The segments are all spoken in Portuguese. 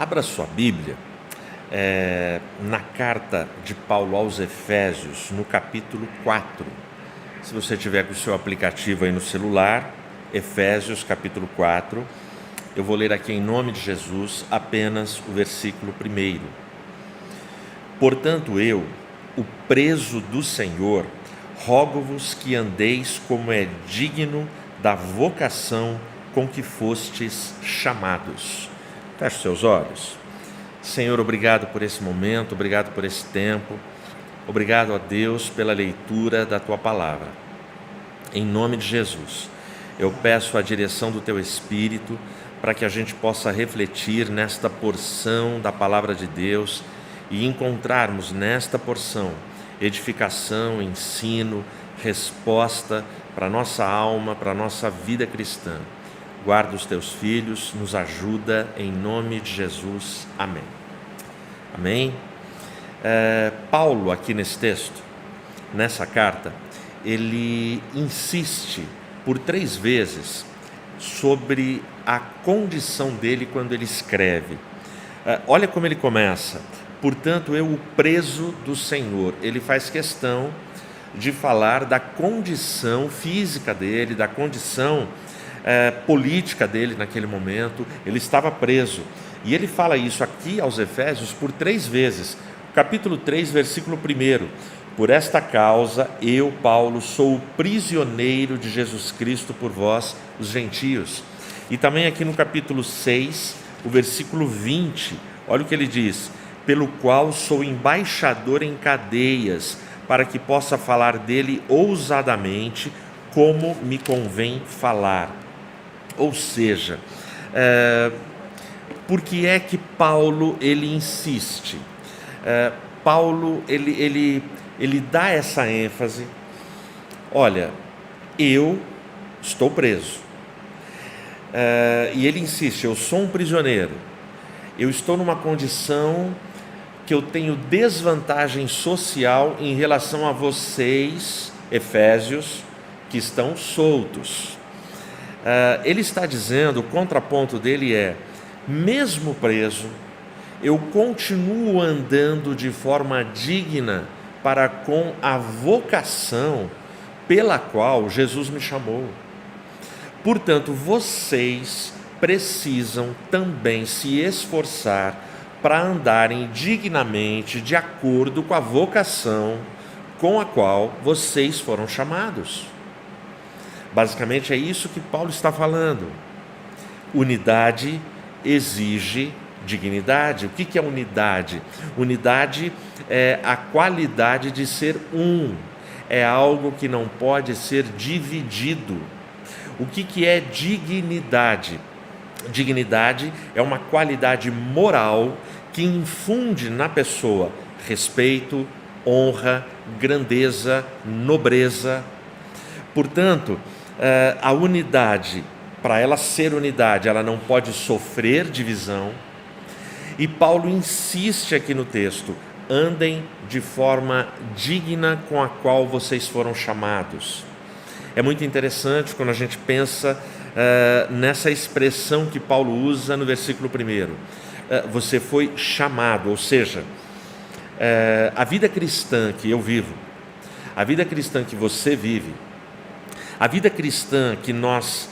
Abra sua Bíblia na carta de Paulo aos Efésios, no capítulo 4. Se você tiver com o seu aplicativo aí no celular, Efésios capítulo 4, eu vou ler aqui em nome de Jesus apenas o versículo 1. Portanto eu, o preso do Senhor, rogo-vos que andeis como é digno da vocação com que fostes chamados. Feche os seus olhos. Senhor, obrigado por esse momento, obrigado por esse tempo, obrigado a Deus pela leitura da Tua Palavra. Em nome de Jesus, eu peço a direção do Teu Espírito para que a gente possa refletir nesta porção da Palavra de Deus e encontrarmos nesta porção edificação, ensino, resposta para a nossa alma, para a nossa vida cristã. Guarda os teus filhos, nos ajuda, em nome de Jesus. Amém. Amém. Paulo, aqui nesse texto, nessa carta, ele insiste por 3 vezes sobre a condição dele quando ele escreve. Olha como ele começa. Portanto, eu, o preso do Senhor. Ele faz questão de falar da condição física dele, da condição política dele naquele momento. Ele estava preso, e ele fala isso aqui aos Efésios por 3 vezes. Capítulo 3, versículo 1: por esta causa eu, Paulo, sou o prisioneiro de Jesus Cristo por vós, os gentios. E também aqui no capítulo 6, o versículo 20, olha o que ele diz: pelo qual sou embaixador em cadeias, para que possa falar dele ousadamente, como me convém falar. Ou seja, por que é que Paulo ele insiste? Paulo ele dá essa ênfase. Olha, eu estou preso, e ele insiste: eu sou um prisioneiro, eu estou numa condição que eu tenho desvantagem social em relação a vocês, Efésios, que estão soltos. Ele está dizendo, o contraponto dele é: mesmo preso, eu continuo andando de forma digna para com a vocação pela qual Jesus me chamou. Portanto, vocês precisam também se esforçar para andarem dignamente de acordo com a vocação com a qual vocês foram chamados. Basicamente é isso que Paulo está falando. Unidade exige dignidade. O que é unidade? Unidade é a qualidade de ser um. É algo que não pode ser dividido. O que é dignidade? Dignidade é uma qualidade moral que infunde na pessoa respeito, honra, grandeza, nobreza. Portanto, a unidade, para ela ser unidade, ela não pode sofrer divisão. E Paulo insiste aqui no texto: andem de forma digna com a qual vocês foram chamados. É muito interessante quando a gente pensa nessa expressão que Paulo usa no versículo 1. Você foi chamado, ou seja, a vida cristã que eu vivo, a vida cristã que você vive, a vida cristã que nós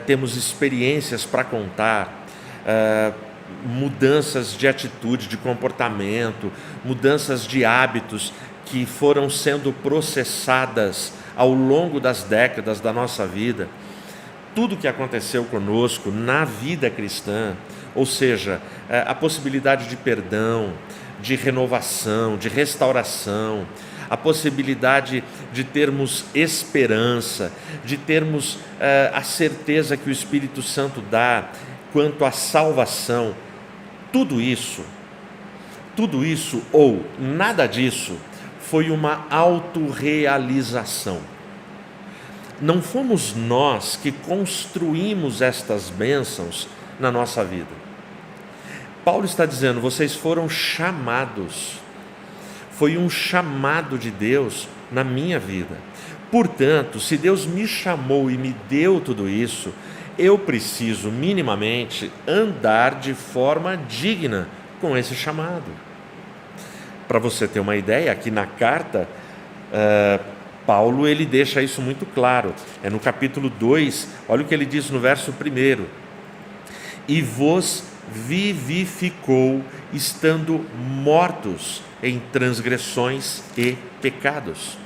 temos experiências para contar, mudanças de atitude, de comportamento, mudanças de hábitos que foram sendo processadas ao longo das décadas da nossa vida, tudo que aconteceu conosco na vida cristã, ou seja, a possibilidade de perdão, de renovação, de restauração, a possibilidade de termos esperança, de termos a certeza que o Espírito Santo dá quanto à salvação, tudo isso ou nada disso foi uma autorrealização. Não fomos nós que construímos estas bênçãos na nossa vida. Paulo está dizendo: vocês foram chamados. Foi um chamado de Deus na minha vida. Portanto, se Deus me chamou e me deu tudo isso, eu preciso minimamente andar de forma digna com esse chamado. Para você ter uma ideia, aqui na carta, Paulo ele deixa isso muito claro. É no capítulo 2, olha o que ele diz no verso 1: e vos vivificou, estando mortos em transgressões e pecados.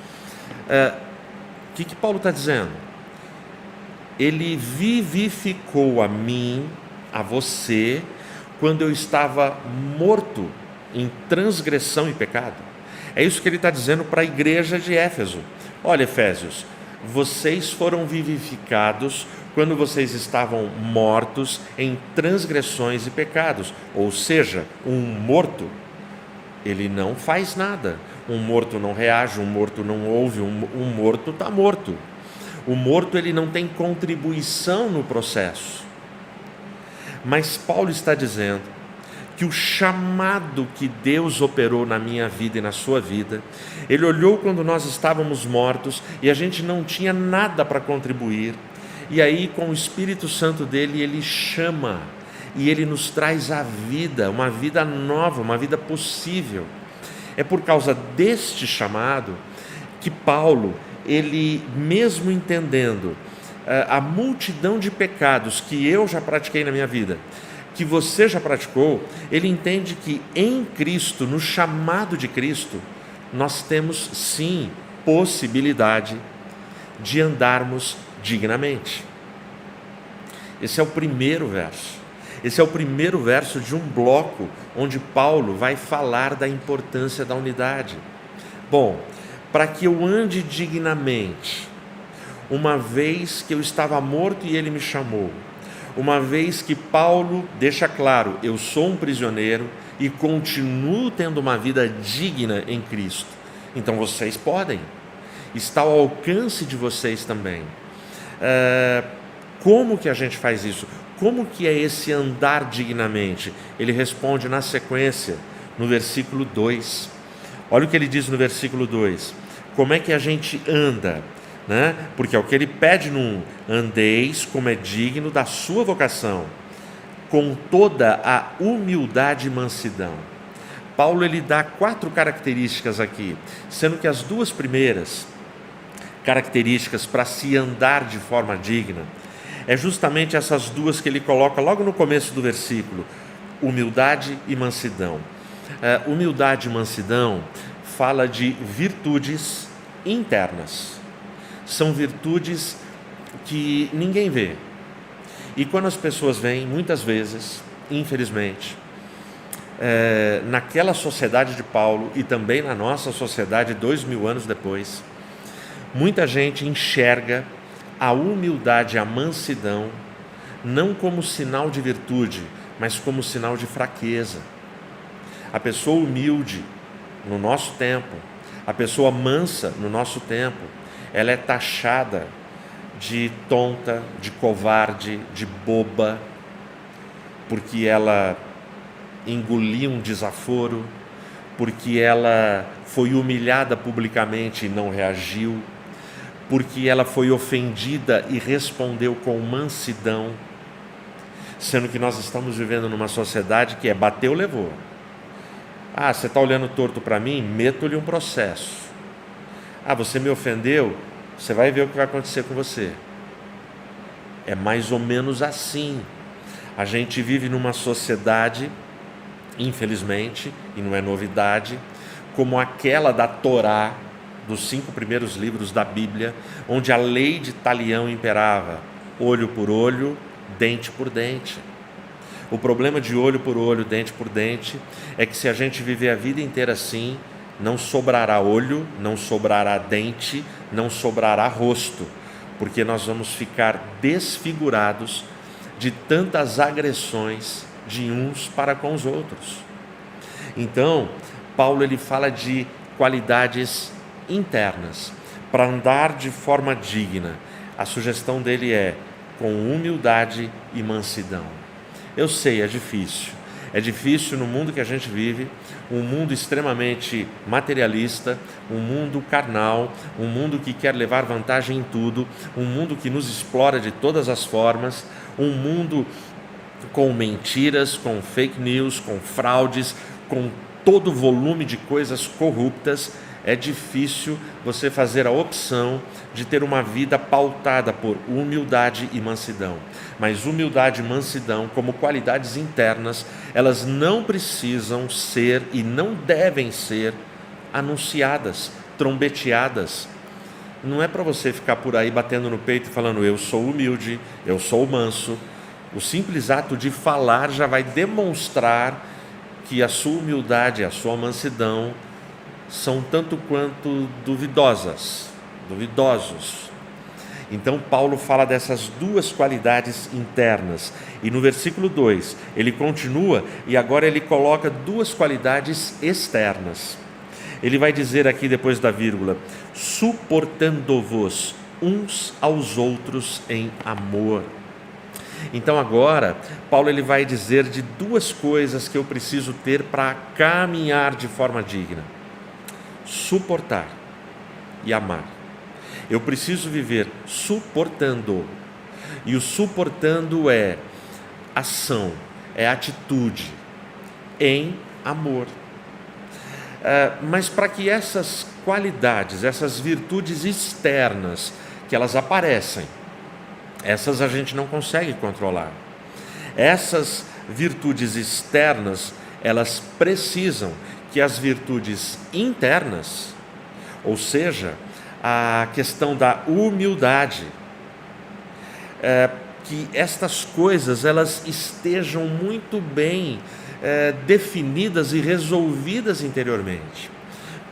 O que Paulo está dizendo? Ele vivificou a mim, a você, quando eu estava morto em transgressão e pecado. É isso que ele está dizendo para a igreja de Éfeso. Olha, Efésios, vocês foram vivificados quando vocês estavam mortos em transgressões e pecados. Ou seja, um morto, ele não faz nada. Um morto não reage, um morto não ouve, um morto está morto. O morto ele não tem contribuição no processo. Mas Paulo está dizendo que o chamado que Deus operou na minha vida e na sua vida, Ele olhou quando nós estávamos mortos e a gente não tinha nada para contribuir, e aí com o Espírito Santo dele, Ele chama e Ele nos traz a vida, uma vida nova, uma vida possível. É por causa deste chamado que Paulo, ele mesmo entendendo a multidão de pecados que eu já pratiquei na minha vida, que você já praticou, ele entende que em Cristo, no chamado de Cristo, nós temos sim possibilidade de andarmos dignamente. Esse é o primeiro verso. Esse é o primeiro verso de um bloco onde Paulo vai falar da importância da unidade. Bom, para que eu ande dignamente, uma vez que eu estava morto e ele me chamou, uma vez que Paulo deixa claro, eu sou um prisioneiro e continuo tendo uma vida digna em Cristo. Então vocês podem, está ao alcance de vocês também. Como que a gente faz isso? Como que é esse andar dignamente? Ele responde na sequência, no versículo 2. Olha o que ele diz no versículo 2. Como é que a gente anda? Porque é o que ele pede no andeis como é digno da sua vocação, com toda a humildade e mansidão. Paulo ele dá 4 características aqui, sendo que as 2 primeiras características para se andar de forma digna é justamente essas 2 que ele coloca logo no começo do versículo: humildade e mansidão. Humildade e mansidão fala de virtudes internas. São virtudes que ninguém vê. E quando as pessoas veem, muitas vezes, infelizmente, naquela sociedade de Paulo e também na nossa sociedade 2000 anos depois, muita gente enxerga a humildade e a mansidão não como sinal de virtude, mas como sinal de fraqueza. A pessoa humilde no nosso tempo, a pessoa mansa no nosso tempo, ela é taxada de tonta, de covarde, de boba, porque ela engoliu um desaforo, porque ela foi humilhada publicamente e não reagiu, porque ela foi ofendida e respondeu com mansidão, sendo que nós estamos vivendo numa sociedade que é bateu, levou. Você está olhando torto para mim? Meto-lhe um processo. Você me ofendeu? Você vai ver o que vai acontecer com você. É mais ou menos assim. A gente vive numa sociedade, infelizmente, e não é novidade, como aquela da Torá, dos 5 primeiros livros da Bíblia, onde a lei de Talião imperava: olho por olho, dente por dente. O problema de olho por olho, dente por dente, é que se a gente viver a vida inteira assim, não sobrará olho, não sobrará dente, não sobrará rosto, porque nós vamos ficar desfigurados de tantas agressões de uns para com os outros. Então, Paulo ele fala de qualidades internas, para andar de forma digna. A sugestão dele é com humildade e mansidão. Eu sei, é difícil. É difícil no mundo que a gente vive, um mundo extremamente materialista, um mundo carnal, um mundo que quer levar vantagem em tudo, um mundo que nos explora de todas as formas, um mundo com mentiras, com fake news, com fraudes, com todo o volume de coisas corruptas. É difícil você fazer a opção de ter uma vida pautada por humildade e mansidão. Mas humildade e mansidão, como qualidades internas, elas não precisam ser e não devem ser anunciadas, trombeteadas. Não é para você ficar por aí batendo no peito e falando: eu sou humilde, eu sou manso. O simples ato de falar já vai demonstrar que a sua humildade e a sua mansidão são tanto quanto duvidosos. Então Paulo fala dessas duas qualidades internas, e no versículo 2 ele continua e agora ele coloca duas qualidades externas. Ele vai dizer aqui depois da vírgula: suportando-vos uns aos outros em amor. Então agora Paulo ele vai dizer de duas coisas que eu preciso ter para caminhar de forma digna: suportar e amar. Eu preciso viver suportando, e o suportando é ação, é atitude em amor. Mas para que essas qualidades, essas virtudes externas, que elas aparecem, essas a gente não consegue controlar. Essas virtudes externas, elas precisam que as virtudes internas, ou seja, a questão da humildade, que estas coisas elas estejam muito bem definidas e resolvidas interiormente,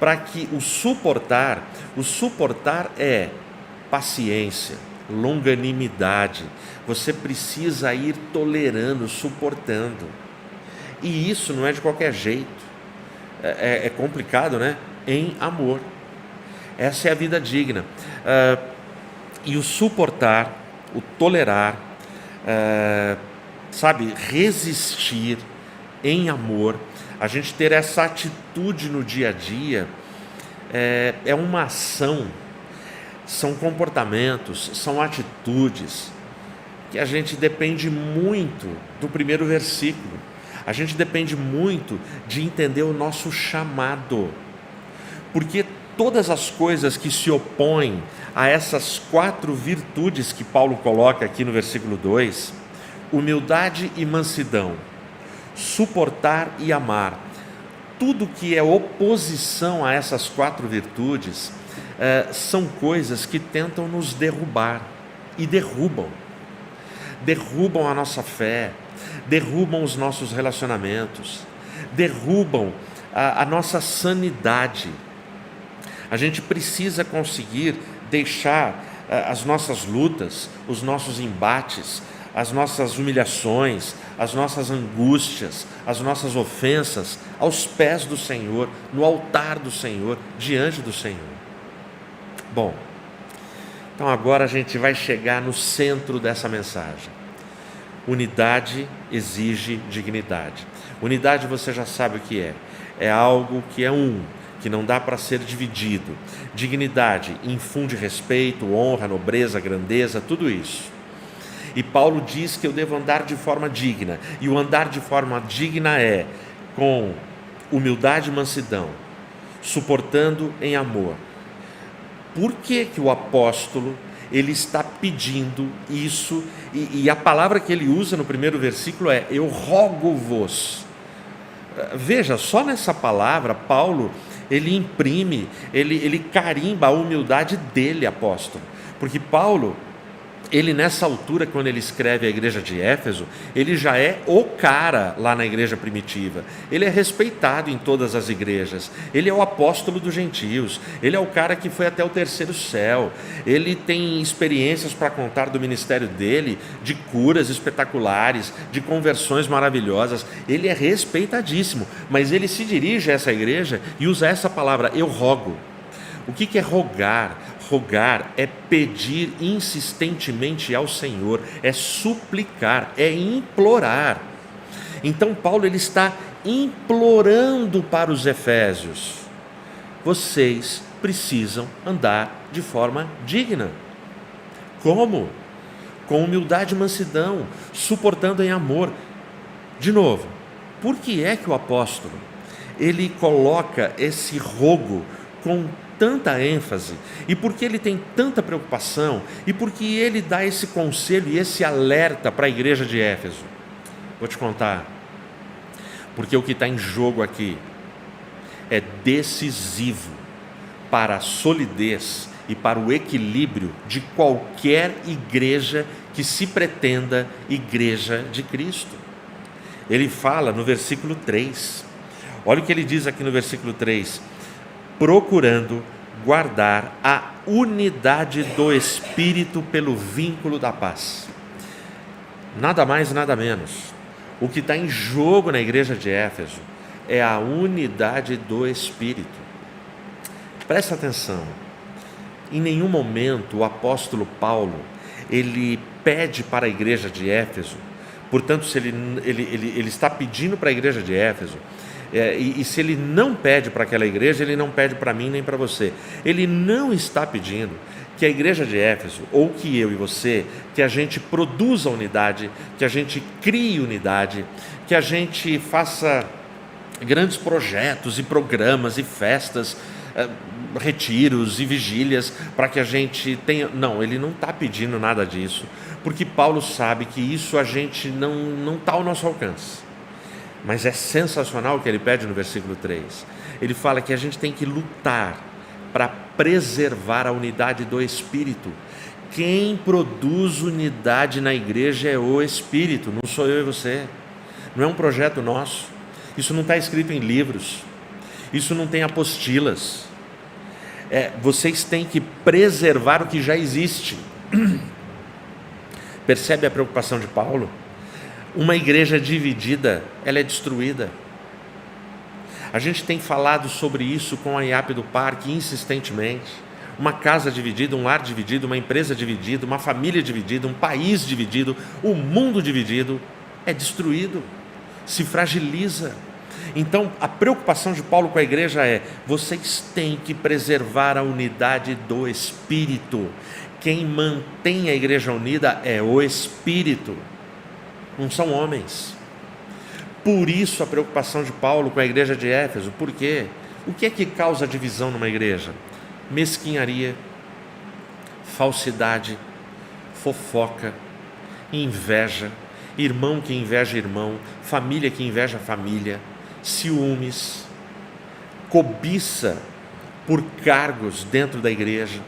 para que o suportar é paciência, longanimidade. Você precisa ir tolerando, suportando, e isso não é de qualquer jeito, é complicado, né? Em amor. Essa é a vida digna. E o suportar, o tolerar, resistir em amor, a gente ter essa atitude no dia a dia, é uma ação, são comportamentos, são atitudes que a gente depende muito do primeiro versículo. A gente depende muito de entender o nosso chamado, porque todas as coisas que se opõem a essas 4 virtudes que Paulo coloca aqui no versículo 2, humildade e mansidão, suportar e amar, tudo que é oposição a essas 4 virtudes, são coisas que tentam nos derrubar e derrubam a nossa fé, derrubam os nossos relacionamentos, derrubam a nossa sanidade. A gente precisa conseguir deixar as nossas lutas, os nossos embates, as nossas humilhações, as nossas angústias, as nossas ofensas aos pés do Senhor, no altar do Senhor, diante do Senhor. Bom, então agora a gente vai chegar no centro dessa mensagem. Unidade exige dignidade. Unidade você já sabe o que é. É algo que é que não dá para ser dividido. Dignidade infunde respeito, honra, nobreza, grandeza, tudo isso. E Paulo diz que eu devo andar de forma digna. E o andar de forma digna é com humildade e mansidão, suportando em amor. Por que o apóstolo ele está pedindo isso? E a palavra que ele usa no primeiro versículo é: eu rogo-vos. Veja, só nessa palavra Paulo ele imprime, ele carimba a humildade dele, apóstolo. Porque Paulo, ele nessa altura, quando ele escreve a igreja de Éfeso, ele já é o cara lá na igreja primitiva. Ele é respeitado em todas as igrejas. Ele é o apóstolo dos gentios. Ele é o cara que foi até o terceiro céu. Ele tem experiências para contar do ministério dele, de curas espetaculares, de conversões maravilhosas. Ele é respeitadíssimo, mas ele se dirige a essa igreja e usa essa palavra: eu rogo. O que é rogar? Rogar é pedir insistentemente ao Senhor, é suplicar, é implorar. Então Paulo ele está implorando para os efésios: vocês precisam andar de forma digna. Como? Com humildade e mansidão, suportando em amor. De novo, por que é que o apóstolo ele coloca esse rogo com tanta ênfase? E por que ele tem tanta preocupação? E por que ele dá esse conselho e esse alerta para a igreja de Éfeso? Vou te contar. Porque o que está em jogo aqui é decisivo para a solidez e para o equilíbrio de qualquer igreja que se pretenda igreja de Cristo. Ele fala no versículo 3, olha o que ele diz aqui no versículo 3: procurando guardar a unidade do Espírito pelo vínculo da paz. Nada mais, nada menos. O que está em jogo na igreja de Éfeso é a unidade do Espírito. Presta atenção. Em nenhum momento o apóstolo Paulo ele pede para a igreja de Éfeso, portanto, se ele está pedindo para a igreja de Éfeso, e se ele não pede para aquela igreja, ele não pede para mim nem para você. Ele não está pedindo que a igreja de Éfeso, ou que eu e você, que a gente produza unidade, que a gente crie unidade, que a gente faça grandes projetos e programas e festas, retiros e vigílias para que a gente tenha. Não, ele não está pedindo nada disso, porque Paulo sabe que isso a gente não está ao nosso alcance. Mas é sensacional o que ele pede no versículo 3. Ele fala que a gente tem que lutar para preservar a unidade do Espírito. Quem produz unidade na igreja é o Espírito, não sou eu e você. Não é um projeto nosso. Isso não está escrito em livros. Isso não tem apostilas. Vocês têm que preservar o que já existe. Percebe a preocupação de Paulo? Uma igreja dividida, ela é destruída. A gente tem falado sobre isso com a IAP do Parque insistentemente. Uma casa dividida, um lar dividido, uma empresa dividida, uma família dividida, um país dividido, o mundo dividido é destruído, se fragiliza. Então, a preocupação de Paulo com a igreja é: vocês têm que preservar a unidade do Espírito. Quem mantém a igreja unida é o Espírito, não são homens. Por isso a preocupação de Paulo com a igreja de Éfeso. Por quê? O que é que causa divisão numa igreja? Mesquinharia, falsidade, fofoca, inveja, irmão que inveja irmão, família que inveja família, ciúmes, cobiça por cargos dentro da igreja.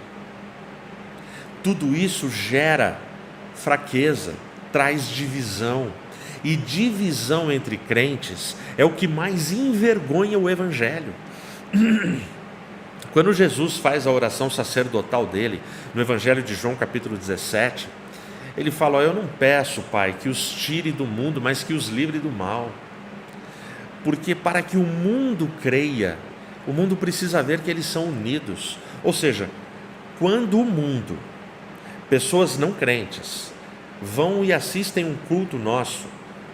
Tudo isso gera fraqueza, traz divisão. E divisão entre crentes é o que mais envergonha o Evangelho. Quando Jesus faz a oração sacerdotal dele, no Evangelho de João capítulo 17, ele fala: eu não peço, Pai, que os tire do mundo, mas que os livre do mal. Porque para que o mundo creia, o mundo precisa ver que eles são unidos. Ou seja, quando o mundo, pessoas não crentes, vão e assistem um culto nosso,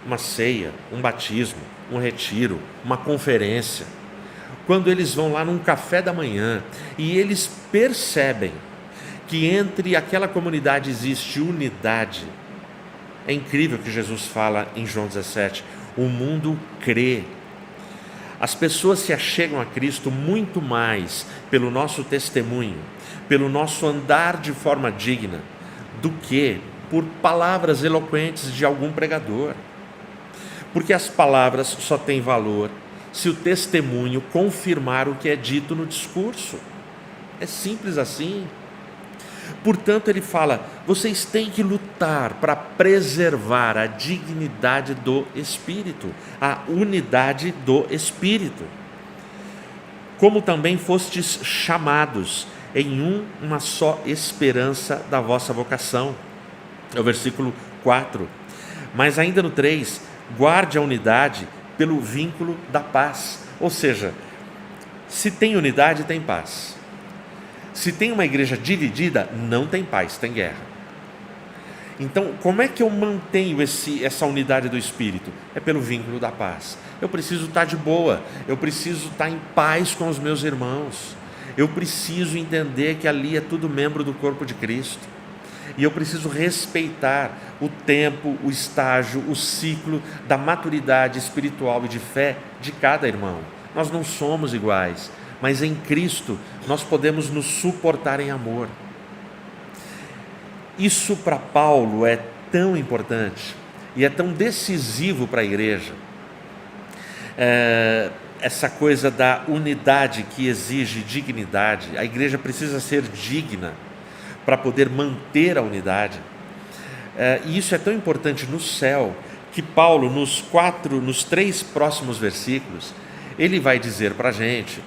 uma ceia, um batismo, um retiro, uma conferência, quando eles vão lá num café da manhã e eles percebem que entre aquela comunidade existe unidade, é incrível o que Jesus fala em João 17: o mundo crê. As pessoas se achegam a Cristo muito mais pelo nosso testemunho, pelo nosso andar de forma digna, do que por palavras eloquentes de algum pregador. Porque as palavras só têm valor se o testemunho confirmar o que é dito no discurso. É simples assim. Portanto, ele fala: vocês têm que lutar para preservar a dignidade do Espírito, a unidade do Espírito. Como também fostes chamados em uma só esperança da vossa vocação. É o versículo 4. Mas ainda no 3, guarde a unidade pelo vínculo da paz. Ou seja, se tem unidade, tem paz. Se tem uma igreja dividida, não tem paz, tem guerra. Então, como é que eu mantenho essa unidade do Espírito? É pelo vínculo da paz. Eu preciso estar de boa, eu preciso estar em paz com os meus irmãos, eu preciso entender que ali é tudo membro do corpo de Cristo, e eu preciso respeitar o tempo, o estágio, o ciclo da maturidade espiritual e de fé de cada irmão. Nós não somos iguais, mas em Cristo nós podemos nos suportar em amor. Isso para Paulo é tão importante e é tão decisivo para a igreja. Essa coisa da unidade que exige dignidade. A igreja precisa ser digna para poder manter a unidade. E isso é tão importante no céu que Paulo, nos 3 próximos versículos, ele vai dizer para a gente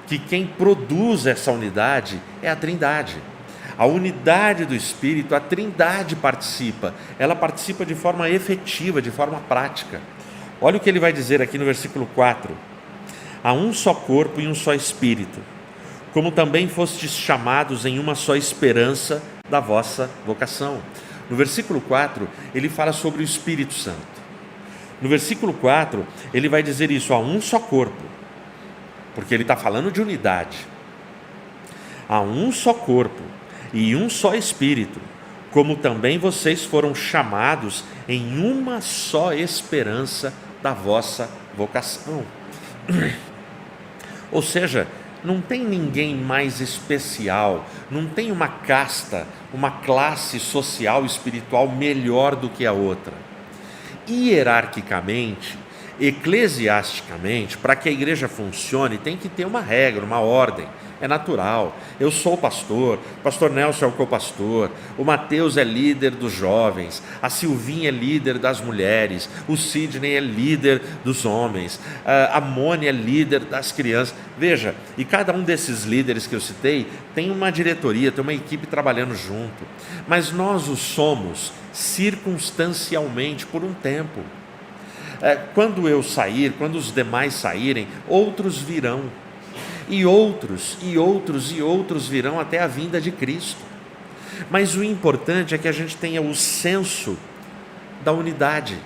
que quem produz essa unidade é a Trindade. A unidade do Espírito, a Trindade participa, ela participa de forma efetiva, de forma prática. Olha o que ele vai dizer aqui no versículo 4: há um só corpo e um só Espírito, como também fostes chamados em uma só esperança da vossa vocação. No versículo 4, ele fala sobre o Espírito Santo. No versículo 4, ele vai dizer isso: há um só corpo, porque ele está falando de unidade. Há um só corpo e um só Espírito, como também vocês foram chamados em uma só esperança da vossa vocação. Ou seja, não tem ninguém mais especial, não tem uma casta, uma classe social espiritual melhor do que a outra. Hierarquicamente, eclesiasticamente, para que a igreja funcione, tem que ter uma regra, uma ordem. É natural. Eu sou o pastor Nelson é o co-pastor, o Mateus é líder dos jovens, a Silvinha é líder das mulheres, o Sidney é líder dos homens, a Mônia é líder das crianças. Veja, e cada um desses líderes que eu citei tem uma diretoria, tem uma equipe trabalhando junto, mas nós o somos circunstancialmente por um tempo. Quando eu sair, quando os demais saírem, outros virão. E outros virão até a vinda de Cristo. Mas o importante é que a gente tenha o senso da unidade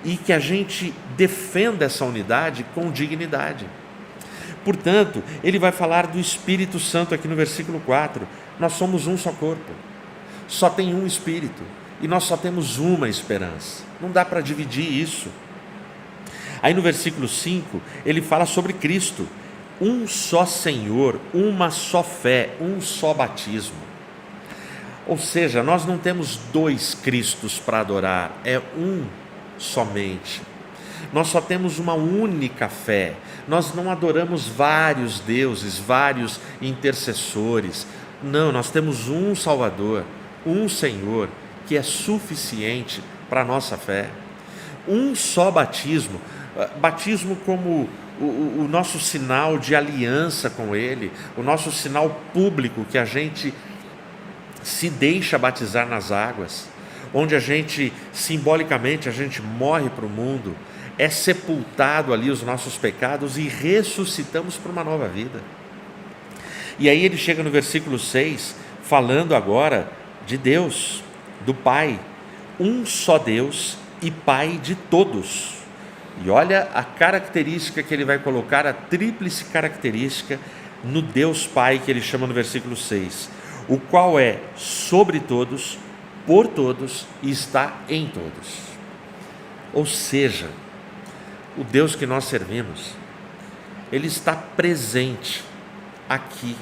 e que a gente defenda essa unidade com dignidade. Portanto, ele vai falar do Espírito Santo aqui no versículo 4. Nós somos um só corpo, só tem um Espírito e nós só temos uma esperança. Não dá para dividir isso. Aí no versículo 5, ele fala sobre Cristo. Um só Senhor, uma só fé, um só batismo. Ou seja, nós não temos 2 Cristos para adorar, é um somente. Nós só temos uma única fé, nós não adoramos vários deuses, vários intercessores. Não, nós temos um Salvador, um Senhor, que é suficiente para a nossa fé. Um só batismo, batismo como o nosso sinal de aliança com Ele, o nosso sinal público que a gente se deixa batizar nas águas, onde a gente, simbolicamente, a gente morre para o mundo, é sepultado ali os nossos pecados e ressuscitamos para uma nova vida. E aí ele chega no versículo 6, falando agora de Deus, do Pai, um só Deus e Pai de todos. E olha a característica que ele vai colocar, a tríplice característica no Deus Pai que ele chama no versículo 6, o qual é sobre todos, por todos e está em todos. Ou seja, o Deus que nós servimos, Ele está presente aqui,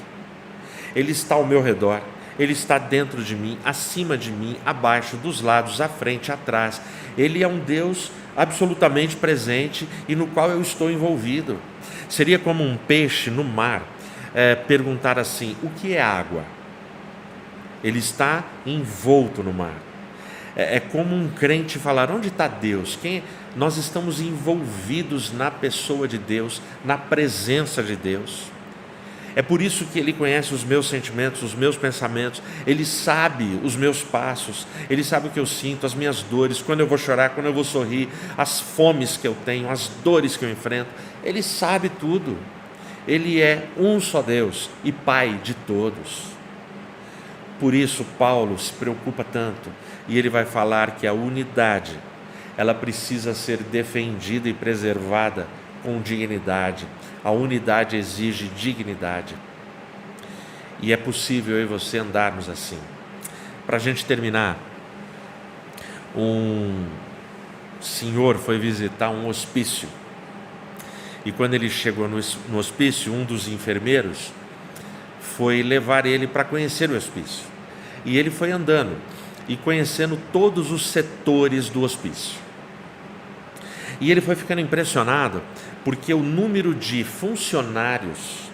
Ele está ao meu redor, Ele está dentro de mim, acima de mim, abaixo, dos lados, à frente, atrás. Ele é um Deus absolutamente presente e no qual eu estou envolvido. Seria como um peixe no mar perguntar assim: o que é água? Ele está envolto no mar. É como um crente falar: onde está Deus? Nós estamos envolvidos na pessoa de Deus, na presença de Deus. É por isso que Ele conhece os meus sentimentos, os meus pensamentos. Ele sabe os meus passos, Ele sabe o que eu sinto, as minhas dores, quando eu vou chorar, quando eu vou sorrir, as fomes que eu tenho, as dores que eu enfrento. Ele sabe tudo. Ele é um só Deus e Pai de todos. Por isso Paulo se preocupa tanto, e ele vai falar que a unidade, ela precisa ser defendida e preservada com dignidade. A unidade exige dignidade. E é possível eu e você andarmos assim. Para a gente terminar, um senhor foi visitar um hospício. E quando ele chegou no hospício, um dos enfermeiros foi levar ele para conhecer o hospício. E ele foi andando e conhecendo todos os setores do hospício. E ele foi ficando impressionado porque o número de funcionários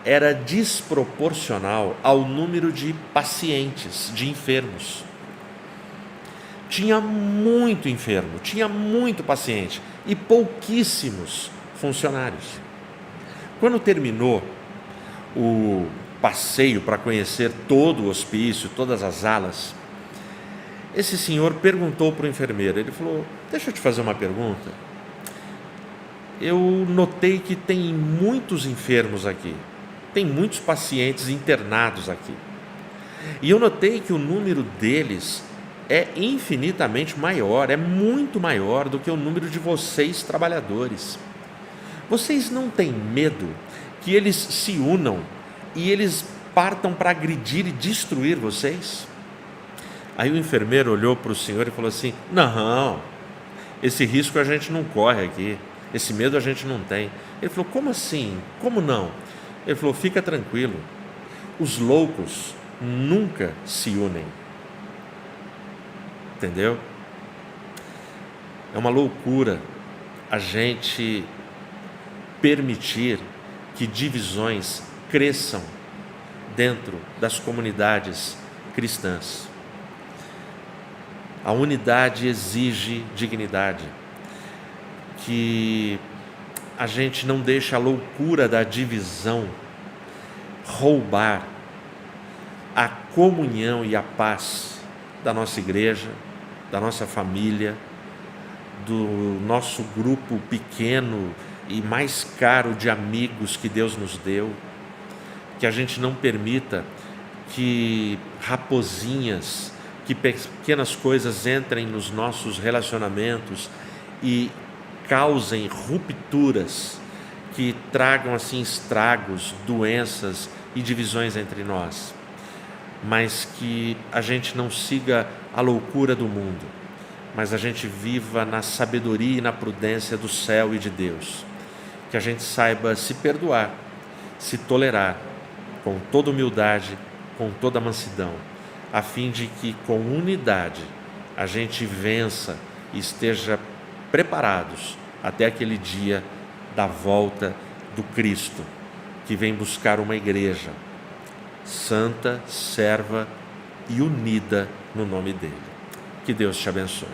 era desproporcional ao número de pacientes, de enfermos. Tinha muito enfermo, tinha muito paciente e pouquíssimos funcionários. Quando terminou o passeio para conhecer todo o hospício, todas as alas, esse senhor perguntou para o enfermeiro, ele falou: deixa eu te fazer uma pergunta. Eu notei que tem muitos enfermos aqui, tem muitos pacientes internados aqui, e eu notei que o número deles é infinitamente maior, é muito maior do que o número de vocês trabalhadores. Vocês não têm medo que eles se unam e eles partam para agredir e destruir vocês? Aí o enfermeiro olhou para o senhor e falou assim: não, esse risco a gente não corre aqui, esse medo a gente não tem. Ele falou: como assim? Como não? Ele falou: fica tranquilo, os loucos nunca se unem. Entendeu? É uma loucura a gente permitir que divisões cresçam dentro das comunidades cristãs. A unidade exige dignidade, que a gente não deixe a loucura da divisão roubar a comunhão e a paz da nossa igreja, da nossa família, do nosso grupo pequeno e mais caro de amigos que Deus nos deu. Que a gente não permita que raposinhas, que pequenas coisas entrem nos nossos relacionamentos e causem rupturas, que tragam assim estragos, doenças e divisões entre nós. Mas que a gente não siga a loucura do mundo, mas a gente viva na sabedoria e na prudência do céu e de Deus. Que a gente saiba se perdoar, se tolerar, com toda humildade, com toda mansidão, a fim de que com unidade a gente vença e esteja preparados até aquele dia da volta do Cristo, que vem buscar uma igreja santa, serva e unida no nome dele. Que Deus te abençoe.